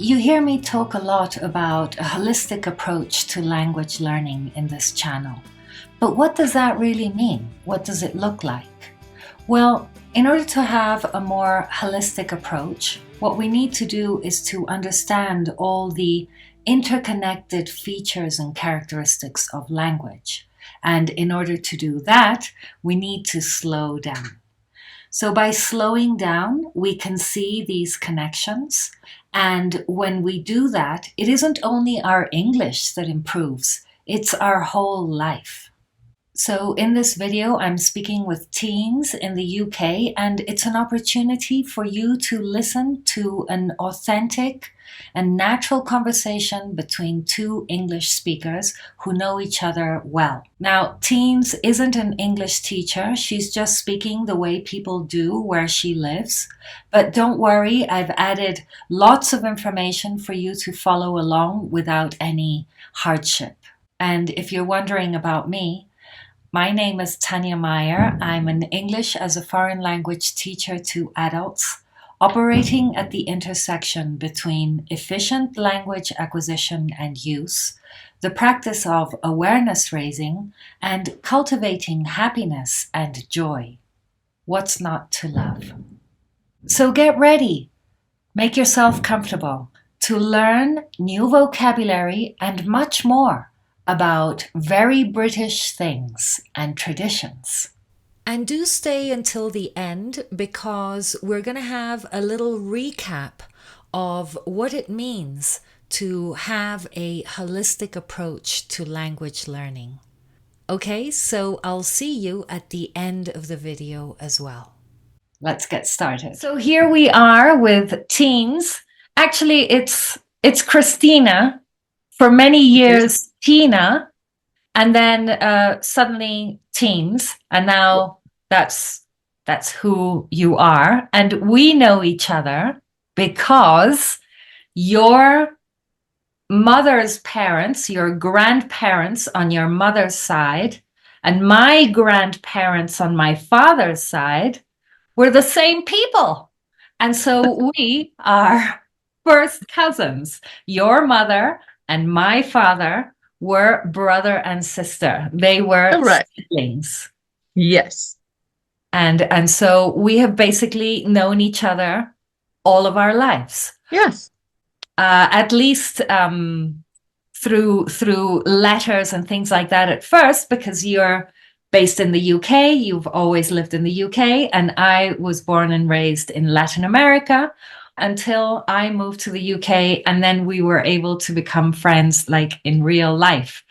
You hear me talk a lot about a holistic approach to language learning in this channel. But what does that really mean? What does it look like? Well, in order to have a more holistic approach, what we need to do is to understand all the interconnected features and characteristics of language. And in order to do that, we need to slow down. So by slowing down, we can see these connections. And when we do that, it isn't only our English that improves, it's our whole life. So in this video, I'm speaking with teens in the UK, and it's an opportunity for you to listen to an authentic and natural conversation between two English speakers who know each other well. Now, Teens isn't an English teacher. She's just speaking the way people do where she lives. But don't worry, I've added lots of information for you to follow along without any hardship. And if you're wondering about me, my name is Tanya Meyer. I'm an English as a foreign language teacher to adults, operating at the intersection between efficient language acquisition and use, the practice of awareness raising, and cultivating happiness and joy. What's not to love? So get ready. Make yourself comfortable to learn new vocabulary and much more about very British things and traditions. And do stay until the end because we're going to have a little recap of what it means to have a holistic approach to language learning. Okay, so I'll see you at the end of the video as well. Let's get started. So here we are with teens. Actually, it's Christina. For many years, Tina, and then suddenly teens, and now that's who you are. And we know each other because your mother's parents, your grandparents on your mother's side, and my grandparents on my father's side were the same people. And so we are first cousins. Your mother and my father were brother and sister. They were siblings. Yes. And so we have basically known each other all of our lives. Yes. At least through letters and things like that at first, because you're based in the UK. You've always lived in the UK. And I was born and raised in Latin America until I moved to the UK, and then we were able to become friends like in real life.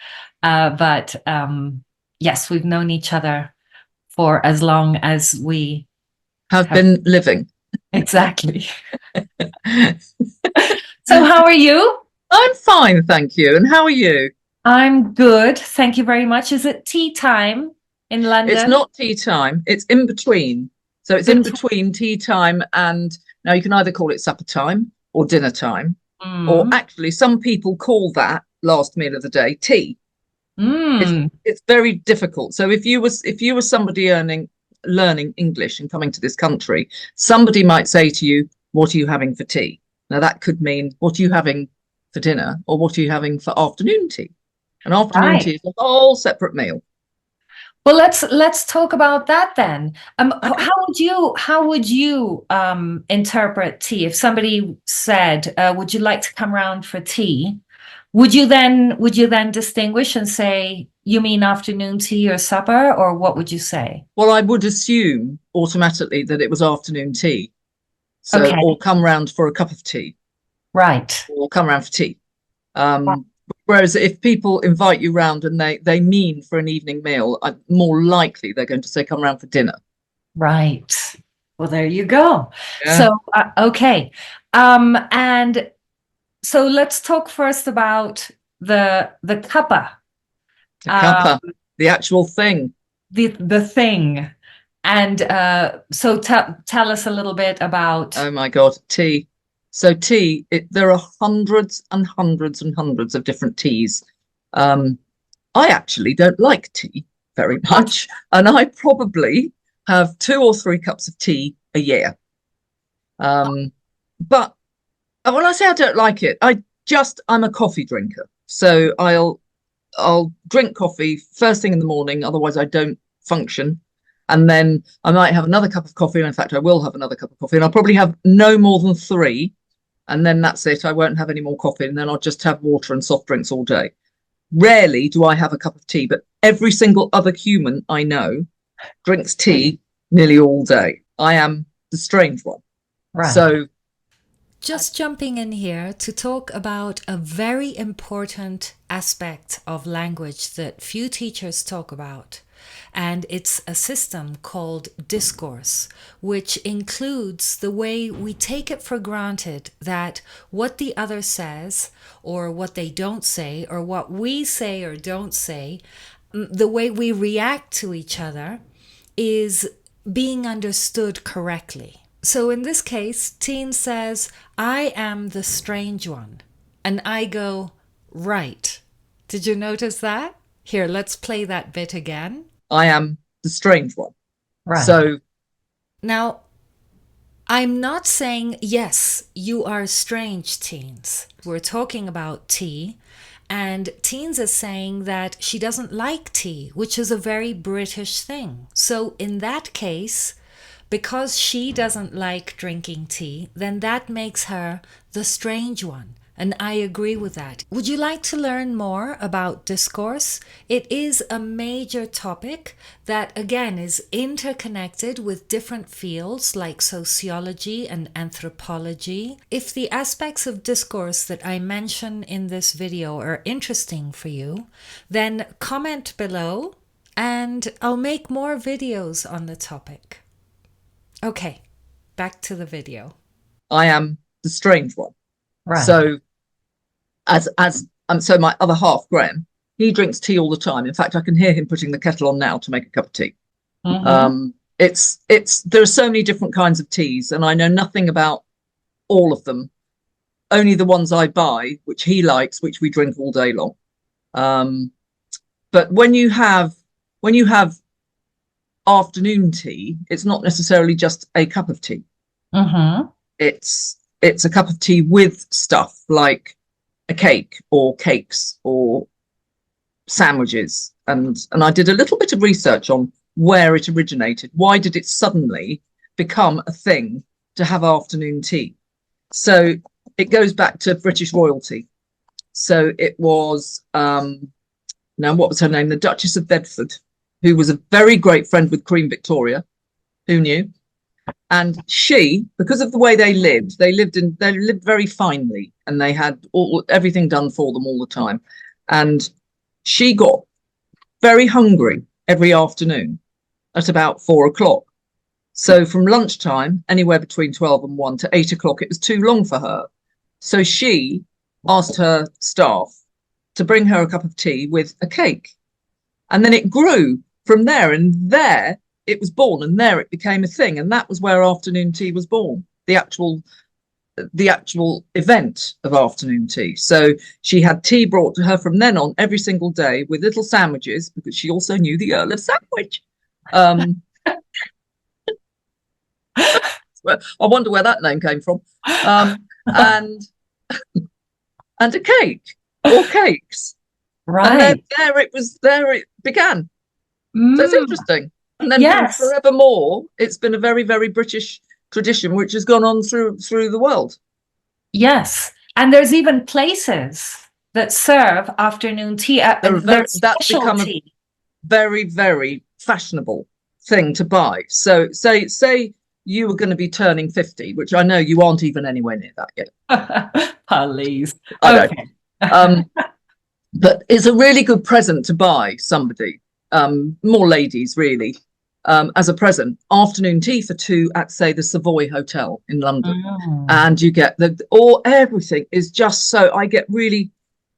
But yes, we've known each other for as long as we have been living. Exactly. So how are you? I'm fine, thank you. And how are you? I'm good. Thank you very much. Is it tea time in London? It's not tea time. It's in between. So it's in between tea time and now you can either call it supper time or dinner time, or actually some people call that last meal of the day tea. It's very difficult. So if you were somebody learning English and coming to this country, somebody might say to you, "What are you having for tea?" Now that could mean, "What are you having for dinner?" or "What are you having for afternoon tea?" And afternoon tea is a whole separate meal. Well, let's talk about that then. Okay. How would you interpret tea? If somebody said, "Would you like to come round for tea?" Would you then distinguish and say, "You mean afternoon tea or supper," or what would you say? Well, I would assume automatically that it was afternoon tea. So, okay. Or come round for a cup of tea. Right. Or come round for tea. Whereas if people invite you round and they mean for an evening meal, more likely they're going to say, "Come round for dinner." Right. Well, there you go. Yeah. So, okay. And so let's talk first about the cuppa. The cuppa, the actual thing. The thing. And so tell us a little bit about... Oh my God, tea. So tea, there are hundreds and hundreds and hundreds of different teas. I actually don't like tea very much. And I probably have 2 or 3 cups of tea a year. But When I say I don't like it, I'm a coffee drinker. So I'll drink coffee first thing in the morning, otherwise I don't function. And then I might have another cup of coffee. In fact, I will have another cup of coffee, and I'll probably have no more than 3. And then that's it. I won't have any more coffee, and then I'll just have water and soft drinks all day. Rarely do I have a cup of tea, but every single other human I know drinks tea nearly all day. I am the strange one. Right. So just jumping in here to talk about a very important aspect of language that few teachers talk about. And it's a system called discourse, which includes the way we take it for granted that what the other says, or what they don't say, or what we say or don't say, the way we react to each other is being understood correctly. So in this case, Teen says, I am the strange one. And I go, right. Did you notice that? Here, let's play that bit again. I am the strange one. Right. So now, I'm not saying, yes, you are strange, Teens. We're talking about tea. And Teens is saying that she doesn't like tea, which is a very British thing. So in that case, because she doesn't like drinking tea, then that makes her the strange one. And I agree with that. Would you like to learn more about discourse? It is a major topic that, again, is interconnected with different fields like sociology and anthropology. If the aspects of discourse that I mention in this video are interesting for you, then comment below and I'll make more videos on the topic. Okay, back to the video. I am the strange one. Right. So so my other half, Graham, he drinks tea all the time. In fact, I can hear him putting the kettle on now to make a cup of tea. Mm-hmm. There are so many different kinds of teas, and I know nothing about all of them. Only the ones I buy, which he likes, which we drink all day long. But when you have afternoon tea, it's not necessarily just a cup of tea. Mm-hmm. It's a cup of tea with stuff like a cake or cakes or sandwiches. And I did a little bit of research on where it originated. Why did it suddenly become a thing to have afternoon tea? So it goes back to British royalty. So it was, now what was her name? The Duchess of Bedford, who was a very great friend with Queen Victoria. Who knew? And she, because of the way they lived very finely, and they had everything done for them all the time. And she got very hungry every afternoon at about 4 o'clock. So from lunchtime, anywhere between 12 and 1 to 8 o'clock, it was too long for her. So she asked her staff to bring her a cup of tea with a cake. And then it grew from there, and there it was born, and there it became a thing. And that was where afternoon tea was born, the actual event of afternoon tea. So she had tea brought to her from then on every single day with little sandwiches, because she also knew the Earl of Sandwich. I wonder where that name came from. And a cake or cakes. Right. And then there it began. So it's interesting. And then yes, forevermore, it's been a very, very British tradition, which has gone on through the world. Yes. And there's even places that serve afternoon tea. That's become a very, very fashionable thing to buy. So say you were going to be turning 50, which I know you aren't even anywhere near that yet. Please. Okay. But it's a really good present to buy somebody, more ladies really, as a present, afternoon tea for 2 at, say, the Savoy Hotel in London. And you get everything is just so, I get really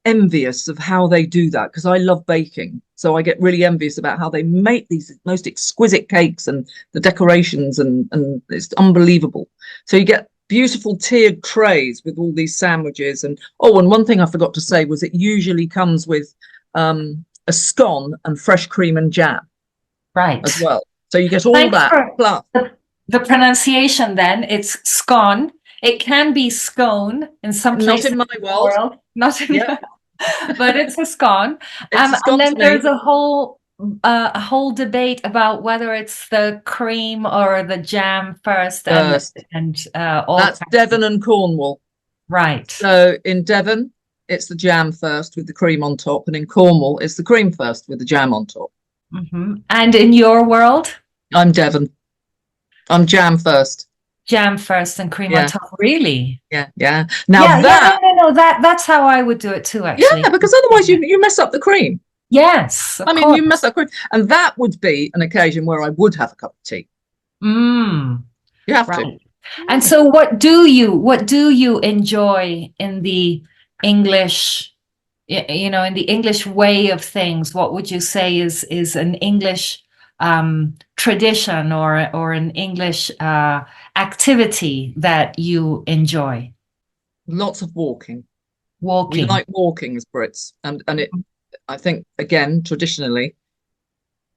envious of how they do that, because I love baking. So I get really envious about how they make these most exquisite cakes and the decorations, and it's unbelievable. So you get beautiful tiered trays with all these sandwiches. And one thing I forgot to say was it usually comes with a scone and fresh cream and jam. Right. As well. So you get all that. The pronunciation then, it's scone. It can be scone in some Not places in my in the world. world. Not in, Yeah, but it's a scone. it's a And scone then to me. there's a whole debate about whether it's the cream or the jam first, First. and all That's kinds of, Devon and Cornwall. right. So in Devon, it's the jam first with the cream on top, and in Cornwall, it's the cream first with the jam on top. And in your world, I'm Devon. I'm jam first. jam first and cream on Yeah, top. Really? yeah. Now Yeah, yeah, that, no. That's how I would do it too, yeah, actually. because otherwise you mess up the cream. Yes, of I mean, you mess course. up cream, and that would be an occasion where I would have a cup of tea. Mm, You have to. right. And so what do you enjoy in the English, in the English way of things? What would you say is an English tradition or an English activity that you enjoy? Lots of walking. We Walking. like walking as Brits, and it. I think again, traditionally,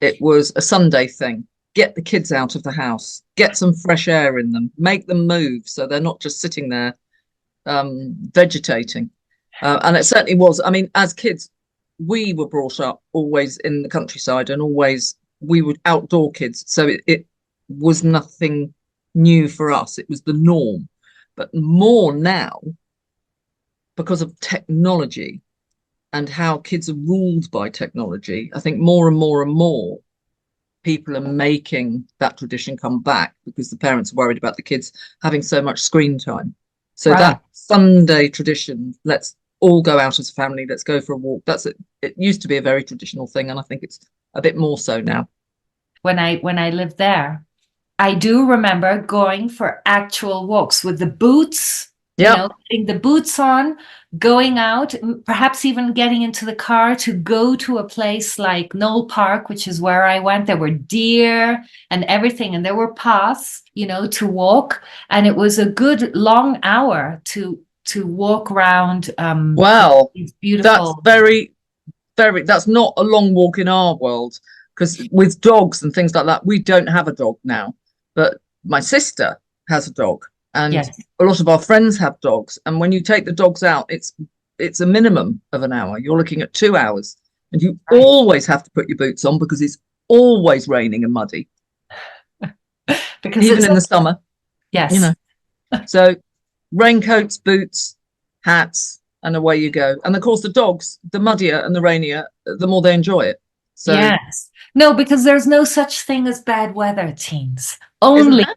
it was a Sunday thing. Get the kids out of the house, get some fresh air in them, make them move so they're not just sitting there vegetating. And it certainly was. I mean, as kids, we were brought up always in the countryside, and always we were outdoor kids. So it was nothing new for us. It was the norm. But more now, because of technology and how kids are ruled by technology, I think more and more and more people are making that tradition come back because the parents are worried about the kids having so much screen time. So Right. that Sunday tradition, let's all go out as a family, let's go for a walk. That's it. It used to be a very traditional thing, and I think it's a bit more so now. When I lived there, I do remember going for actual walks with the boots, Yeah, putting the boots on, going out, perhaps even getting into the car to go to a place like Knoll Park, which is where I went. There were deer and everything, and there were paths, to walk. And it was a good long hour to walk around well, these that's beautiful. that's not a long walk in our world, because with dogs and things like that, we don't have a dog now, but my sister has a dog, and Yes. a lot of our friends have dogs, and when you take the dogs out, it's a minimum of an hour. You're looking at 2 hours, and you Right. always have to put your boots on because it's always raining and muddy, Because even it's in the summer, you yes. know. So raincoats, boots, hats, and away you go. And of course, the dogs, the muddier and the rainier, the more they enjoy it. So, Yes. No, because there's no such thing as bad weather, teens. isn't Only that?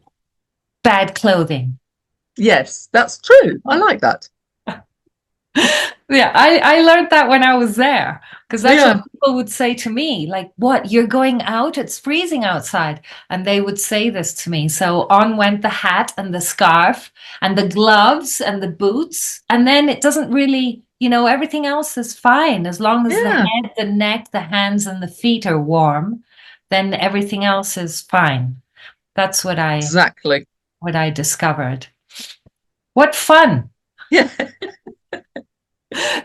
bad clothing. Yes, that's true. I like that. Yeah, I learned that when I was there, because that's what Yeah, people would say to me, like, what, you're going out? It's freezing outside. And they would say this to me. So on went the hat and the scarf and the gloves and the boots. And then it doesn't really, everything else is fine. As long as the yeah, head, the neck, the hands, and the feet are warm, then everything else is fine. That's exactly. what I discovered. What fun Yeah,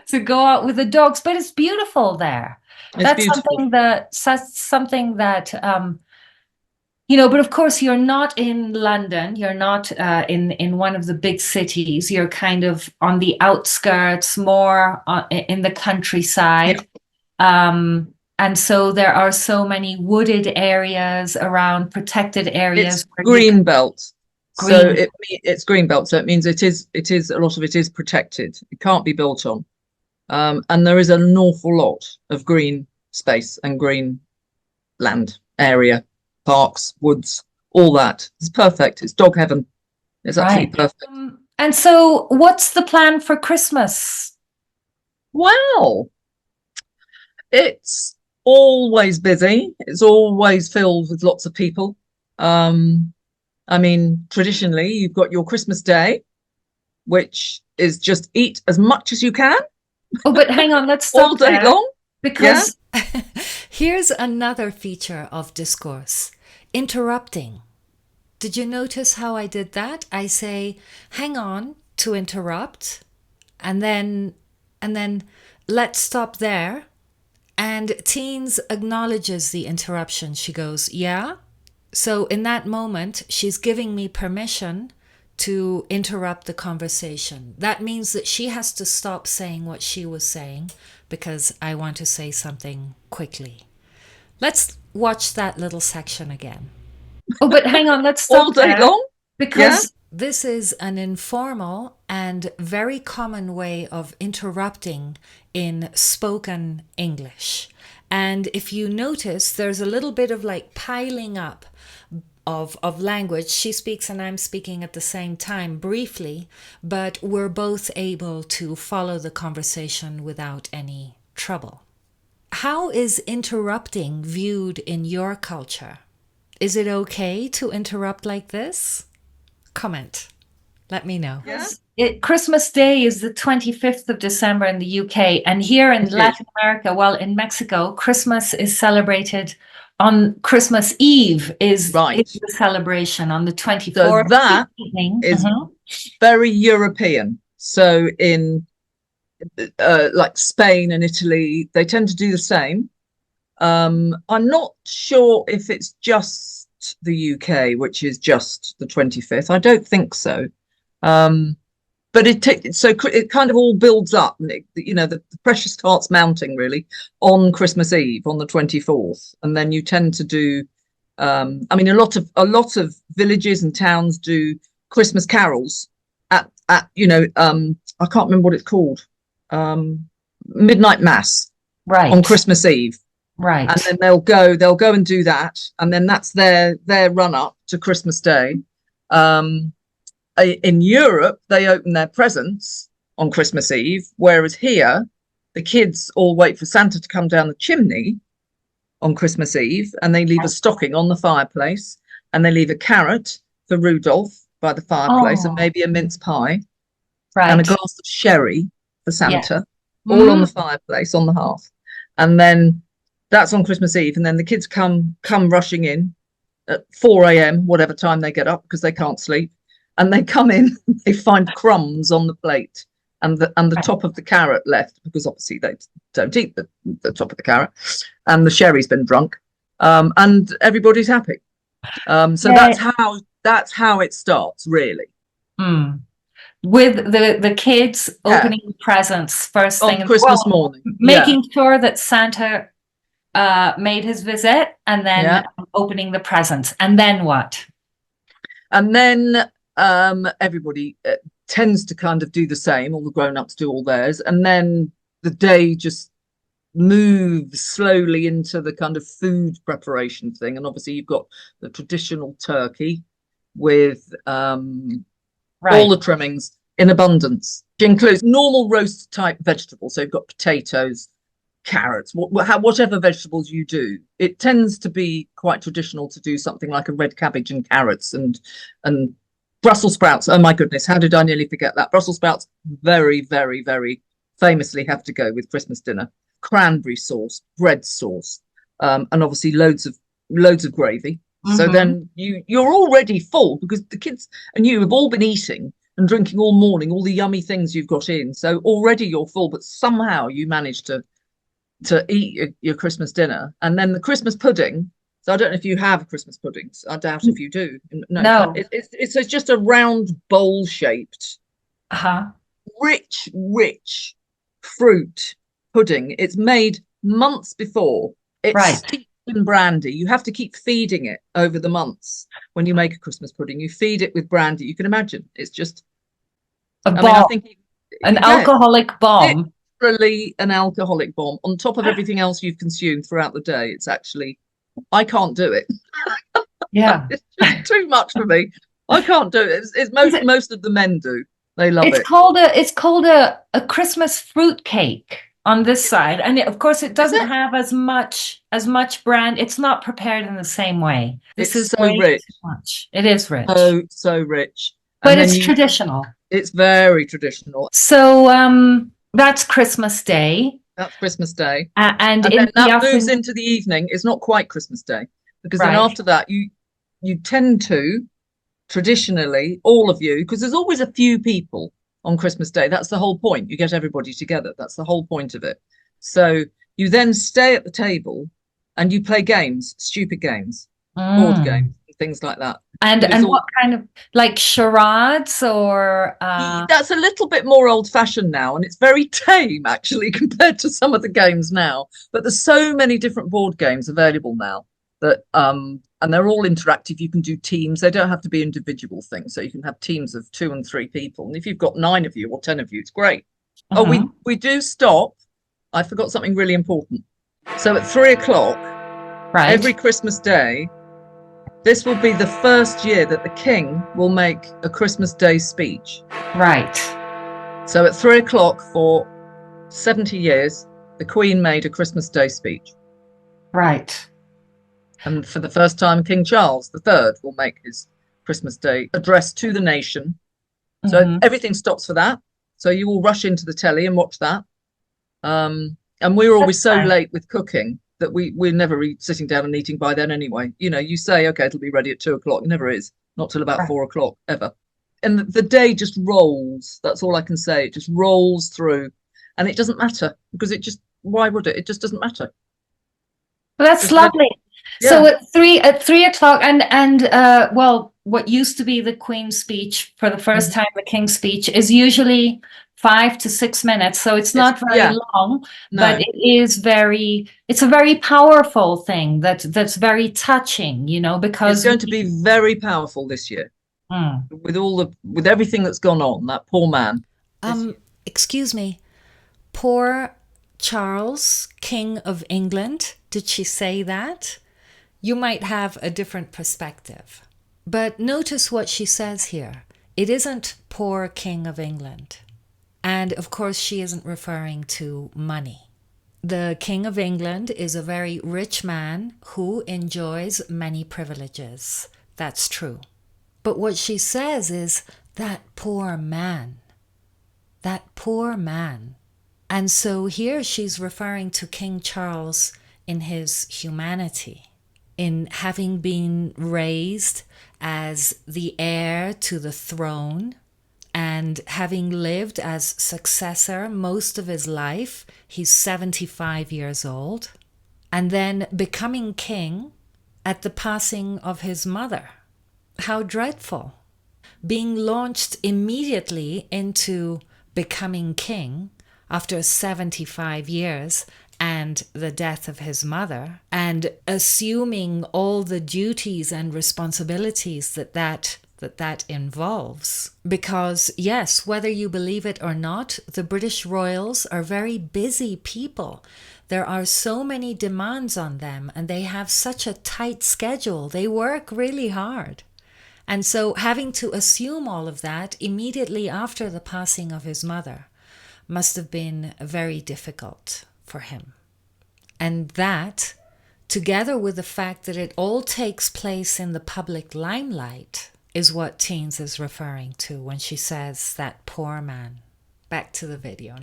to go out with the dogs, but it's beautiful there. it's That's beautiful. something that, but of course you're not in London, you're not in one of the big cities. You're kind of on the outskirts, more in the Yeah, countryside. And so there are so many wooded areas around, protected it's areas where you can green belt. So green. it's green belt. So it means it is a lot of it is protected. It can't be built on. And there is an awful lot of green space and green land area, parks, woods, all that. It's perfect. It's dog heaven. It's Right. absolutely perfect. And so what's the plan for Christmas? Well, it's always busy. It's always filled with lots of people. Um, I mean, traditionally, you've got your Christmas Day, which is just eat as much as you can Oh, but hang on, let's all stop day there long. Yeah. because here's another feature of discourse, interrupting. Did you notice how I did that? I say, hang on to interrupt, and then let's stop there. And Teens acknowledges the interruption. She goes, yeah. So in that moment, she's giving me permission to interrupt the conversation. That means that she has to stop saying what she was saying because I want to say something quickly. Let's watch that little section again. Oh, but hang on, let's stop all day there, long, because this is an informal and very common way of interrupting in spoken English. And if you notice, there's a little bit of like piling up of language. She speaks and I'm speaking at the same time briefly, but we're both able to follow the conversation without any trouble. How is interrupting viewed in your culture? Is it okay to interrupt like this? Comment. Let me know. Yeah. Christmas Day is the 25th of December in the UK, and here in Latin America, well, in Mexico, Christmas is celebrated on Christmas Eve is the celebration on the 24th. So that is very European. So in like Spain and Italy, they tend to do the same. I'm not sure if it's just the UK, which is just the 25th. I don't think so. But it kind of all builds up, and the pressure starts mounting really on Christmas Eve on the 24th, and then you tend to do. I mean, a lot of villages and towns do Christmas carols at I can't remember what it's called, midnight mass on Christmas Eve, right? And then they'll go and do that, and then that's their run up to Christmas Day. In Europe, they open their presents on Christmas Eve, whereas here, the kids all wait for Santa to come down the chimney on Christmas Eve, and they leave a stocking on the fireplace, and they leave a carrot for Rudolph by the fireplace, and maybe a mince pie, and a glass of sherry for Santa, all on the fireplace on the hearth. And then that's on Christmas Eve, and then the kids come rushing in at 4 a.m., whatever time they get up, because they can't sleep. And they come in, they find crumbs on the plate and the top of the carrot left, because obviously they don't eat the top of the carrot, and the sherry's been drunk, and everybody's happy. So that's how it starts, really. With the kids opening presents first thing on Christmas morning, making sure that Santa made his visit, and then opening the presents, and then what? And then everybody tends to kind of do the same. All the grown-ups do all theirs, and then the day just moves slowly into the kind of food preparation thing. And obviously you've got the traditional turkey with all the trimmings in abundance, which includes normal roast type vegetables. So you've got potatoes, carrots, whatever vegetables you do. It tends to be quite traditional to do something like a red cabbage and carrots and Brussels sprouts. Oh my goodness, how did I nearly forget that? Brussels sprouts very, very, very famously have to go with Christmas dinner. Cranberry sauce, bread sauce, and obviously loads of gravy. So then you're already full, because the kids and you have all been eating and drinking all morning, all the yummy things you've got in. So already you're full, but somehow you manage to eat your Christmas dinner. And then the Christmas pudding. So I don't know if you have Christmas puddings. I doubt if you do. No. It's just a round bowl shaped, rich fruit pudding. It's made months before. It's steeped in brandy. You have to keep feeding it over the months. When you make a Christmas pudding, you feed it with brandy. You can imagine. It's just an alcoholic bomb. Literally an alcoholic bomb on top of everything else you've consumed throughout the day. It's actually, I can't do it. It's just too much for me. I can't do it. It's most of the men do. They love it. It's called a Christmas fruit cake on this side, and of course it doesn't have as much brand. It's not prepared in the same way. This is so rich. It is rich. So rich. But it's traditional. It's very traditional. So that's Christmas Day. That's Christmas Day. And then that moves into the evening. It's not quite Christmas Day, because then after that you tend to, traditionally, all of you, because there's always a few people on Christmas Day. That's the whole point. You get everybody together. That's the whole point of it. So you then stay at the table and you play games, stupid games, board games, things like that. And what kind of, like, charades or That's a little bit more old-fashioned now, and it's very tame actually compared to some of the games now. But there's so many different board games available now that and they're all interactive. You can do teams. They don't have to be individual things, so you can have teams of 2 and 3 people. And if you've got 9 of you or 10 of you, it's great. Oh, we do stop. I forgot something really important. So at 3 o'clock, right, every Christmas Day, this will be the first year that the king will make a Christmas Day speech. right. So at 3 o'clock for 70 years, the Queen made a Christmas Day speech. Right. And for the first time, King Charles III will make his Christmas Day address to the nation. So everything stops for that. So you all rush into the telly and watch that. And we're always so late with cooking that we're never sitting down and eating by then anyway. You know, you say, okay, it'll be ready at 2 o'clock. It never is. Not till about 4 o'clock ever. And the day just rolls. That's all I can say. It just rolls through. And it doesn't matter because why would it? It just doesn't matter. Well, that's lovely. Yeah. So at 3 o'clock and well, what used to be the Queen's speech for the first time, the King's speech, is usually 5 to 6 minutes. So it's not very long, but it's a very powerful thing that's very touching, you know, because it's going to be very powerful this year. With everything that's gone on, that poor man. Excuse me, poor Charles, King of England. Did she say that? You might have a different perspective. But notice what she says here. It isn't poor King of England. And of course, she isn't referring to money. The King of England is a very rich man who enjoys many privileges. That's true. But what she says is that poor man. That poor man. And so here she's referring to King Charles in his humanity, in having been raised as the heir to the throne and having lived as successor most of his life. He's 75 years old, and then becoming king at the passing of his mother. How dreadful. Being launched immediately into becoming king after 75 years and the death of his mother, and assuming all the duties and responsibilities that involves. Because yes, whether you believe it or not, the British royals are very busy people. There are so many demands on them, and they have such a tight schedule. They work really hard. And so having to assume all of that immediately after the passing of his mother must have been very difficult for him. And that, together with the fact that it all takes place in the public limelight, is what Teens is referring to when she says that poor man. Back to the video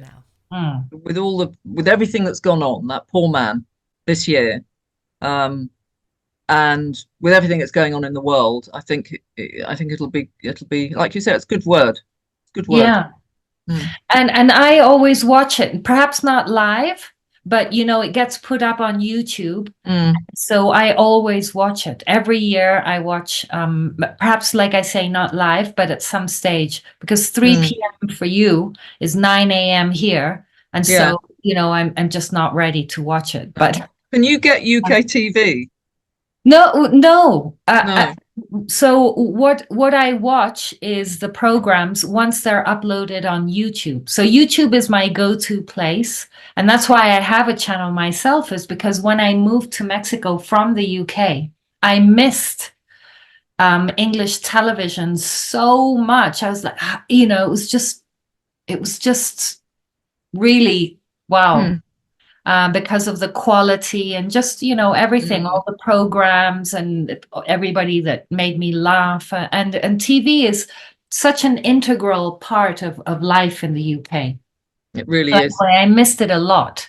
now. With everything that's gone on, that poor man this year, and with everything that's going on in the world, I think it'll be like you said, it's a good word. Good word. Yeah. And I always watch it, perhaps not live, but you know, it gets put up on YouTube. So I always watch it. Every year I watch, perhaps, like I say, not live, but at some stage, because 3 p.m. for you is 9 a.m. here. And so, you know, I'm just not ready to watch it. But can you get UK TV? No. No. So what I watch is the programs once they're uploaded on YouTube. So YouTube is my go-to place. And that's why I have a channel myself, is because when I moved to Mexico from the UK, I missed English television so much. I was like, you know, it was just really, wow. Because of the quality and just, you know, everything, all the programs and everybody that made me laugh. And TV is such an integral part of life in the UK. It really is. I missed it a lot.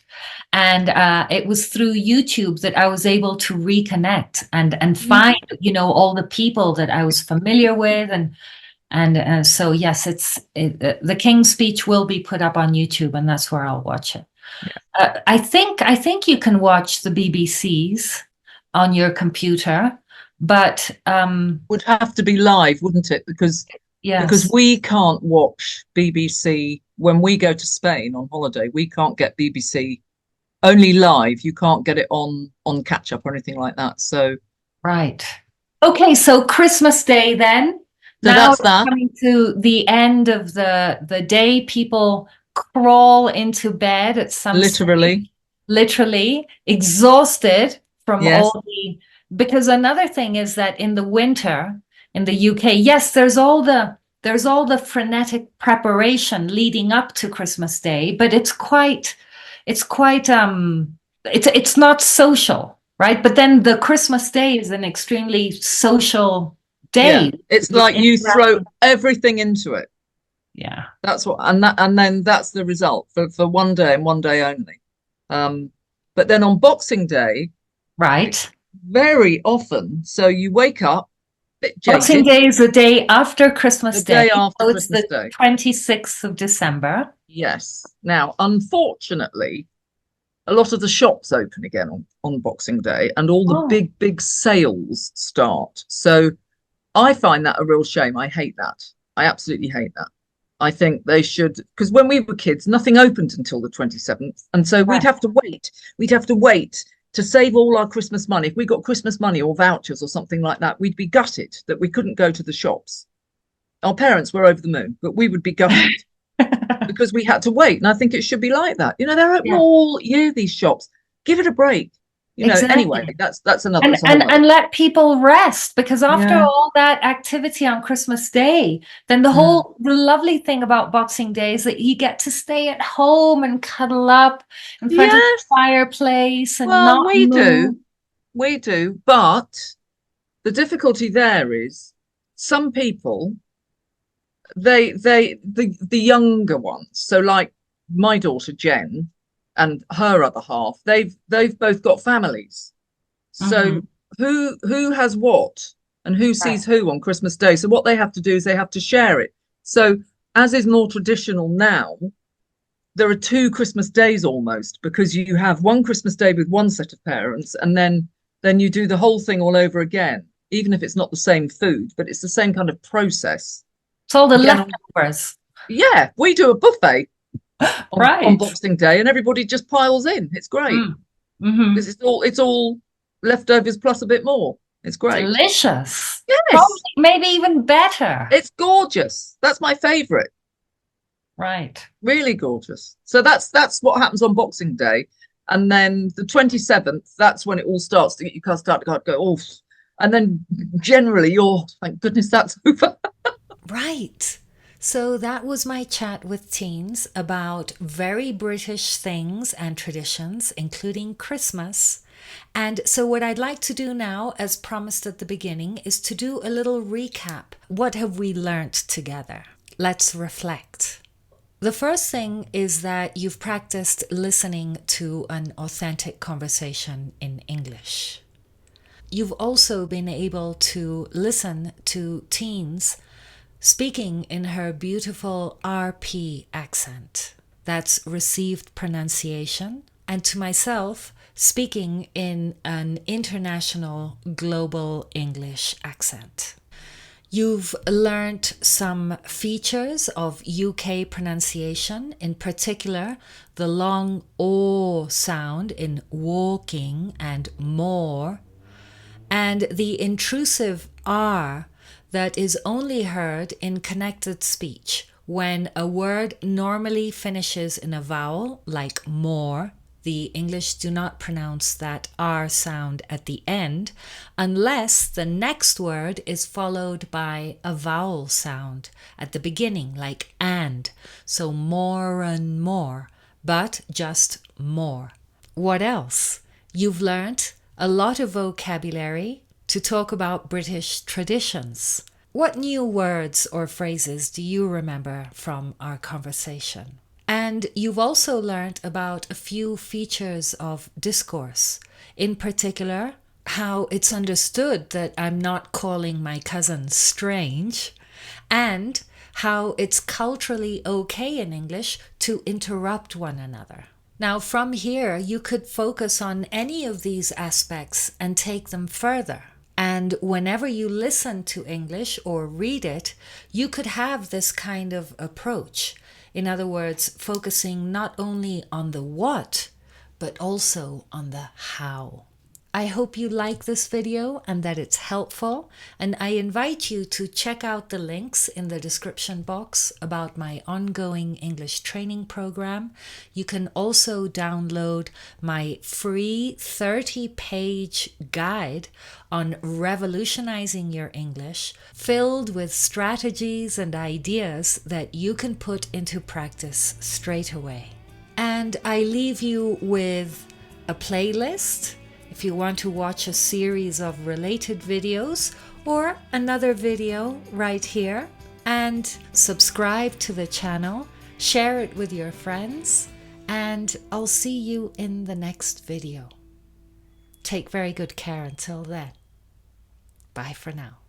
And it was through YouTube that I was able to reconnect and find, you know, all the people that I was familiar with. And so, yes, the King's speech will be put up on YouTube, and that's where I'll watch it. I think you can watch the BBC's on your computer, But would have to be live, wouldn't it? Because we can't watch BBC when we go to Spain on holiday. We can't get BBC only live. You can't get it on catch up or anything like that. So right. Okay, so Christmas Day then. So now that's it's that. coming to the end of the day. People crawl into bed at some stage, literally exhausted from all the. Because another thing is that in the winter in the UK, yes, there's all the frenetic preparation leading up to Christmas Day, but it's not social, right? But then the Christmas Day is an extremely social day. Yeah. It's like you throw everything into it. Yeah. That's what, and then that's the result for one day and one day only. But then on Boxing Day, right, very often, so you wake up a bit jaded. Boxing Day is the day after Christmas Day. The day after Christmas Day. Day. 26th of December. Yes. Now, unfortunately, a lot of the shops open again on Boxing Day, and all the big sales start. So I find that a real shame. I hate that. I absolutely hate that. I think they should, because when we were kids, nothing opened until the 27th. And so we'd have to wait. We'd have to wait to save all our Christmas money. If we got Christmas money or vouchers or something like that, we'd be gutted that we couldn't go to the shops. Our parents were over the moon, but we would be gutted because we had to wait. And I think it should be like that. You know, they're open all year, these shops. Give it a break. You know, anyway, that's another. And let people rest, because after all that activity on Christmas Day, then the lovely thing about Boxing Day is that you get to stay at home and cuddle up in front of the fireplace and not move. We do, but the difficulty there is some people, the younger ones, so like my daughter Jen and her other half, they've both got families. So who has what and who sees who on Christmas Day? So what they have to do is they have to share it. So as is more traditional now, there are two Christmas days almost, because you have one Christmas Day with one set of parents, and then you do the whole thing all over again, even if it's not the same food, but it's the same kind of process. It's all the leftovers. Yeah, we do a buffet on Boxing Day, and everybody just piles in. It's great. Because it's all leftovers plus a bit more. It's great. Delicious. Yes. Probably, maybe even better. It's gorgeous. That's my favorite. Right. Really gorgeous. So that's what happens on Boxing Day. And then the 27th, that's when it all starts to get, you can't start to go off. And then generally thank goodness that's over. Right. So that was my chat with teens about very British things and traditions, including Christmas. And so what I'd like to do now, as promised at the beginning, is to do a little recap. What have we learnt together? Let's reflect. The first thing is that you've practiced listening to an authentic conversation in English. You've also been able to listen to teens speaking in her beautiful RP accent, that's received pronunciation, and to myself speaking in an international global English accent. You've learnt some features of UK pronunciation, in particular the long O sound in walking and more, and the intrusive R that is only heard in connected speech when a word normally finishes in a vowel like more. The English do not pronounce that R sound at the end unless the next word is followed by a vowel sound at the beginning, like and. So more and more, but just more. What else? You've learnt a lot of vocabulary to talk about British traditions. What new words or phrases do you remember from our conversation? And you've also learnt about a few features of discourse, in particular, how it's understood that I'm not calling my cousin strange, and how it's culturally okay in English to interrupt one another. Now, from here, you could focus on any of these aspects and take them further. And whenever you listen to English or read it, you could have this kind of approach. In other words, focusing not only on the what, but also on the how. I hope you like this video and that it's helpful, and I invite you to check out the links in the description box about my ongoing English training program. You can also download my free 30-page guide on revolutionizing your English, filled with strategies and ideas that you can put into practice straight away. And I leave you with a playlist if you want to watch a series of related videos, or another video right here. And subscribe to the channel, share it with your friends, and I'll see you in the next video. Take very good care until then. Bye for now.